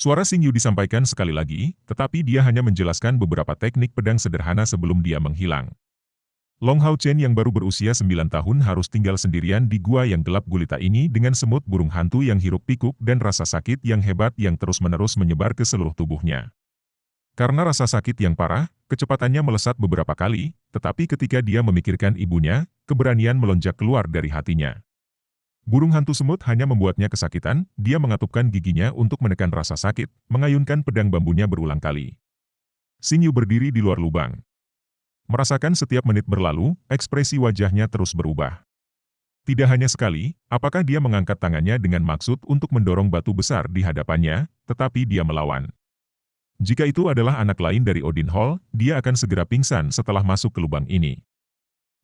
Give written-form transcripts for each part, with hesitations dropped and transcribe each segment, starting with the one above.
Suara Xing Yu disampaikan sekali lagi, tetapi dia hanya menjelaskan beberapa teknik pedang sederhana sebelum dia menghilang. Long Hao Chen yang baru berusia 9 tahun harus tinggal sendirian di gua yang gelap gulita ini dengan semut burung hantu yang hiruk-pikuk dan rasa sakit yang hebat yang terus-menerus menyebar ke seluruh tubuhnya. Karena rasa sakit yang parah, kecepatannya melesat beberapa kali, tetapi ketika dia memikirkan ibunya, keberanian melonjak keluar dari hatinya. Burung hantu semut hanya membuatnya kesakitan, dia mengatupkan giginya untuk menekan rasa sakit, mengayunkan pedang bambunya berulang kali. Xing Yu berdiri di luar lubang. Merasakan setiap menit berlalu, ekspresi wajahnya terus berubah. Tidak hanya sekali, apakah dia mengangkat tangannya dengan maksud untuk mendorong batu besar di hadapannya, tetapi dia melawan. Jika itu adalah anak lain dari Odin Hall, dia akan segera pingsan setelah masuk ke lubang ini.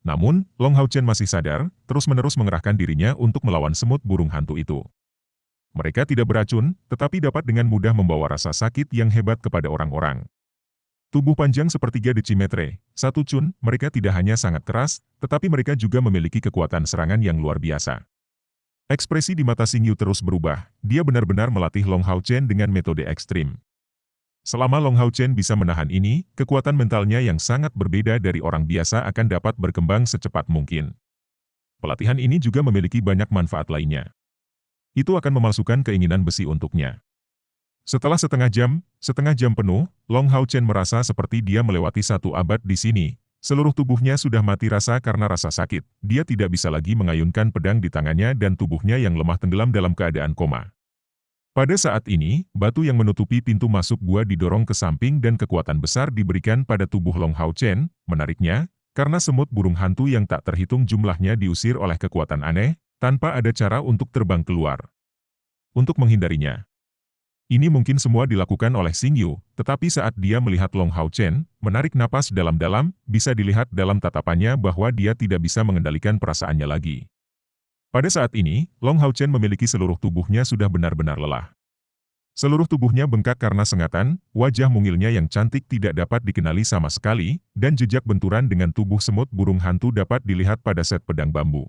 Namun, Long Hao Chen masih sadar, terus-menerus mengerahkan dirinya untuk melawan semut burung hantu itu. Mereka tidak beracun, tetapi dapat dengan mudah membawa rasa sakit yang hebat kepada orang-orang. Tubuh panjang sepertiga decimetre, 1 cun, mereka tidak hanya sangat keras, tetapi mereka juga memiliki kekuatan serangan yang luar biasa. Ekspresi di mata Xing Yu terus berubah, dia benar-benar melatih Long Hao Chen dengan metode ekstrim. Selama Long Hao Chen bisa menahan ini, kekuatan mentalnya yang sangat berbeda dari orang biasa akan dapat berkembang secepat mungkin. Pelatihan ini juga memiliki banyak manfaat lainnya. Itu akan memasukkan keinginan besi untuknya. Setelah setengah jam penuh, Long Hao Chen merasa seperti dia melewati 1 abad di sini. Seluruh tubuhnya sudah mati rasa karena rasa sakit. Dia tidak bisa lagi mengayunkan pedang di tangannya dan tubuhnya yang lemah tenggelam dalam keadaan koma. Pada saat ini, batu yang menutupi pintu masuk gua didorong ke samping dan kekuatan besar diberikan pada tubuh Long Hao Chen. Menariknya, karena semut burung hantu yang tak terhitung jumlahnya diusir oleh kekuatan aneh, tanpa ada cara untuk terbang keluar. Untuk menghindarinya. Ini mungkin semua dilakukan oleh Xing Yu, tetapi saat dia melihat Long Hao Chen, menarik napas dalam-dalam, bisa dilihat dalam tatapannya bahwa dia tidak bisa mengendalikan perasaannya lagi. Pada saat ini, Long Hao Chen memiliki seluruh tubuhnya sudah benar-benar lelah. Seluruh tubuhnya bengkak karena sengatan, wajah mungilnya yang cantik tidak dapat dikenali sama sekali, dan jejak benturan dengan tubuh semut burung hantu dapat dilihat pada set pedang bambu.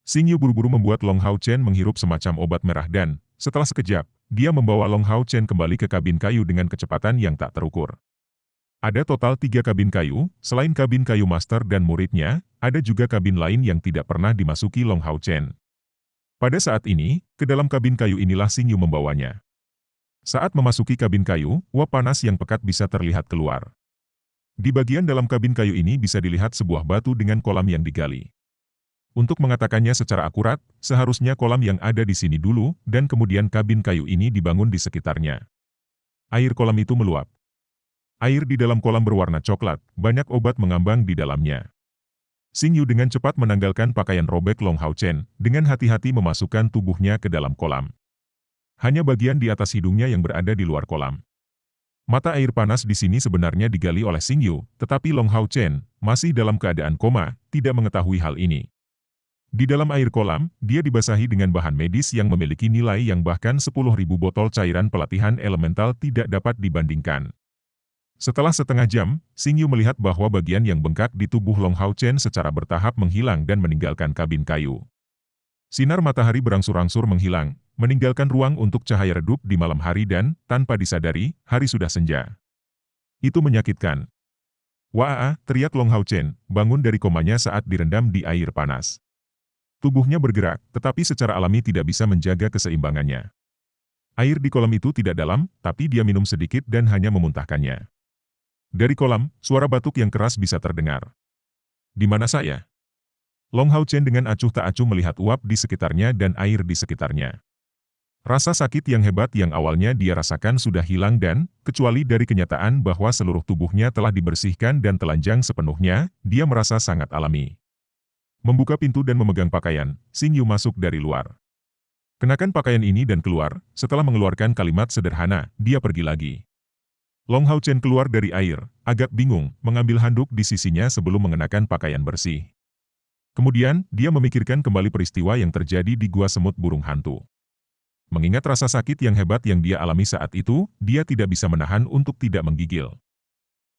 Xing Yu buru-buru membuat Long Hao Chen menghirup semacam obat merah dan, setelah sekejap, dia membawa Long Hao Chen kembali ke kabin kayu dengan kecepatan yang tak terukur. Ada total 3 kabin kayu, selain kabin kayu master dan muridnya, ada juga kabin lain yang tidak pernah dimasuki Long Hao Chen. Pada saat ini, ke dalam kabin kayu inilah Xing Yu membawanya. Saat memasuki kabin kayu, uap panas yang pekat bisa terlihat keluar. Di bagian dalam kabin kayu ini bisa dilihat sebuah batu dengan kolam yang digali. Untuk mengatakannya secara akurat, seharusnya kolam yang ada di sini dulu, dan kemudian kabin kayu ini dibangun di sekitarnya. Air kolam itu meluap. Air di dalam kolam berwarna coklat, banyak obat mengambang di dalamnya. Xing Yu dengan cepat menanggalkan pakaian robek Long Hao Chen, dengan hati-hati memasukkan tubuhnya ke dalam kolam. Hanya bagian di atas hidungnya yang berada di luar kolam. Mata air panas di sini sebenarnya digali oleh Xing Yu, tetapi Long Hao Chen, masih dalam keadaan koma, tidak mengetahui hal ini. Di dalam air kolam, dia dibasahi dengan bahan medis yang memiliki nilai yang bahkan 10.000 botol cairan pelatihan elemental tidak dapat dibandingkan. Setelah setengah jam, Xing Yu melihat bahwa bagian yang bengkak di tubuh Long Hao Chen secara bertahap menghilang dan meninggalkan kabin kayu. Sinar matahari berangsur-angsur menghilang, meninggalkan ruang untuk cahaya redup di malam hari dan, tanpa disadari, hari sudah senja. Itu menyakitkan. Wah, teriak Long Hao Chen, bangun dari komanya saat direndam di air panas. Tubuhnya bergerak, tetapi secara alami tidak bisa menjaga keseimbangannya. Air di kolam itu tidak dalam, tapi dia minum sedikit dan hanya memuntahkannya. Dari kolam, suara batuk yang keras bisa terdengar. Di mana saya? Long Hao Chen dengan acuh tak acuh melihat uap di sekitarnya dan air di sekitarnya. Rasa sakit yang hebat yang awalnya dia rasakan sudah hilang dan, kecuali dari kenyataan bahwa seluruh tubuhnya telah dibersihkan dan telanjang sepenuhnya, dia merasa sangat alami. Membuka pintu dan memegang pakaian, Xing Yu masuk dari luar. Kenakan pakaian ini dan keluar, setelah mengeluarkan kalimat sederhana, dia pergi lagi. Long Hao Chen keluar dari air, agak bingung, mengambil handuk di sisinya sebelum mengenakan pakaian bersih. Kemudian, dia memikirkan kembali peristiwa yang terjadi di gua semut burung hantu. Mengingat rasa sakit yang hebat yang dia alami saat itu, dia tidak bisa menahan untuk tidak menggigil.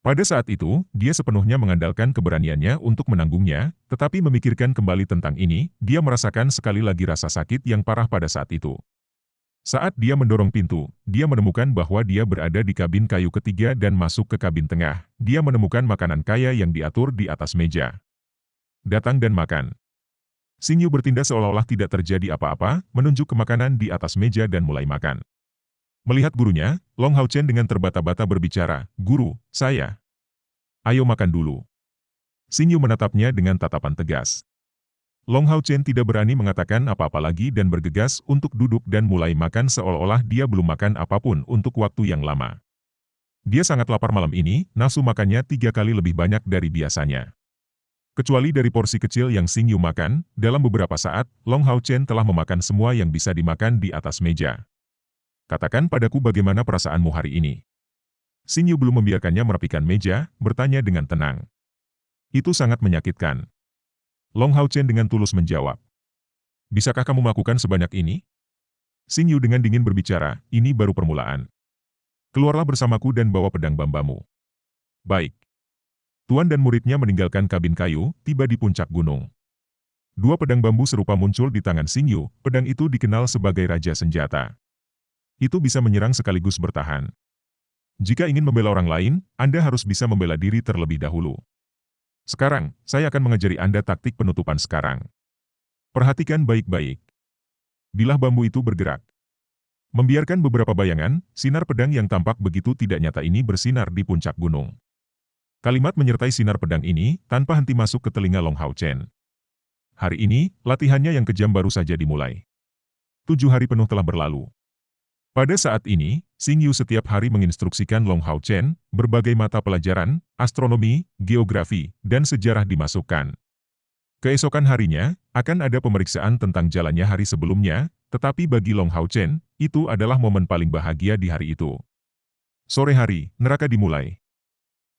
Pada saat itu, dia sepenuhnya mengandalkan keberaniannya untuk menanggungnya, tetapi memikirkan kembali tentang ini, dia merasakan sekali lagi rasa sakit yang parah pada saat itu. Saat dia mendorong pintu, dia menemukan bahwa dia berada di kabin kayu ketiga dan masuk ke kabin tengah. Dia menemukan makanan kaya yang diatur di atas meja. Datang dan makan. Xing Yu bertindak seolah-olah tidak terjadi apa-apa, menunjuk ke makanan di atas meja dan mulai makan. Melihat gurunya, Long Hao Chen dengan terbata-bata berbicara, "Guru, saya. Ayo makan dulu." Xing Yu menatapnya dengan tatapan tegas. Long Hao Chen tidak berani mengatakan apa-apa lagi dan bergegas untuk duduk dan mulai makan seolah-olah dia belum makan apapun untuk waktu yang lama. Dia sangat lapar malam ini, nafsu makannya 3 kali lebih banyak dari biasanya. Kecuali dari porsi kecil yang Xing Yu makan, dalam beberapa saat, Long Hao Chen telah memakan semua yang bisa dimakan di atas meja. "Katakan padaku bagaimana perasaanmu hari ini?" Xing Yu belum membiarkannya merapikan meja, bertanya dengan tenang. "Itu sangat menyakitkan." Long Hao Chen dengan tulus menjawab. "Bisakah kamu melakukan sebanyak ini?" Xing Yu dengan dingin berbicara, "Ini baru permulaan. Keluarlah bersamaku dan bawa pedang bambamu." "Baik." Tuan dan muridnya meninggalkan kabin kayu, tiba di puncak gunung. 2 pedang bambu serupa muncul di tangan Xing Yu, pedang itu dikenal sebagai Raja Senjata. Itu bisa menyerang sekaligus bertahan. Jika ingin membela orang lain, Anda harus bisa membela diri terlebih dahulu. Sekarang, saya akan mengajari Anda taktik penutupan sekarang. Perhatikan baik-baik. Bilah bambu itu bergerak. Membiarkan beberapa bayangan, sinar pedang yang tampak begitu tidak nyata ini bersinar di puncak gunung. Kalimat menyertai sinar pedang ini, tanpa henti masuk ke telinga Long Hao Chen. Hari ini, latihannya yang kejam baru saja dimulai. 7 hari penuh telah berlalu. Pada saat ini, Xing Yu setiap hari menginstruksikan Long Hao Chen, berbagai mata pelajaran, astronomi, geografi, dan sejarah dimasukkan. Keesokan harinya, akan ada pemeriksaan tentang jalannya hari sebelumnya, tetapi bagi Long Hao Chen, itu adalah momen paling bahagia di hari itu. Sore hari, neraka dimulai.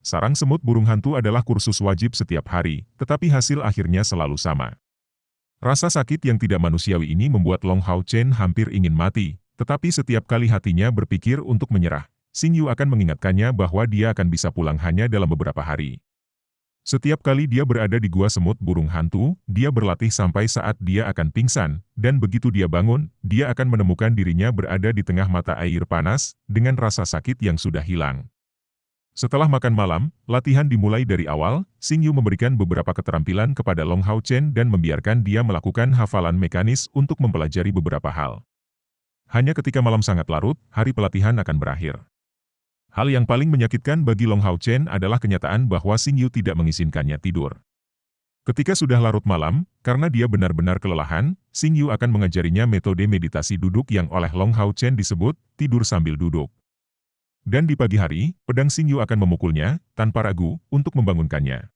Sarang semut burung hantu adalah kursus wajib setiap hari, tetapi hasil akhirnya selalu sama. Rasa sakit yang tidak manusiawi ini membuat Long Hao Chen hampir ingin mati. Tetapi setiap kali hatinya berpikir untuk menyerah, Xing Yu akan mengingatkannya bahwa dia akan bisa pulang hanya dalam beberapa hari. Setiap kali dia berada di gua semut burung hantu, dia berlatih sampai saat dia akan pingsan, dan begitu dia bangun, dia akan menemukan dirinya berada di tengah mata air panas, dengan rasa sakit yang sudah hilang. Setelah makan malam, latihan dimulai dari awal. Xing Yu memberikan beberapa keterampilan kepada Long Hao Chen dan membiarkan dia melakukan hafalan mekanis untuk mempelajari beberapa hal. Hanya ketika malam sangat larut, hari pelatihan akan berakhir. Hal yang paling menyakitkan bagi Long Hao Chen adalah kenyataan bahwa Xing Yu tidak mengizinkannya tidur. Ketika sudah larut malam, karena dia benar-benar kelelahan, Xing Yu akan mengajarinya metode meditasi duduk yang oleh Long Hao Chen disebut tidur sambil duduk. Dan di pagi hari, pedang Xing Yu akan memukulnya, tanpa ragu, untuk membangunkannya.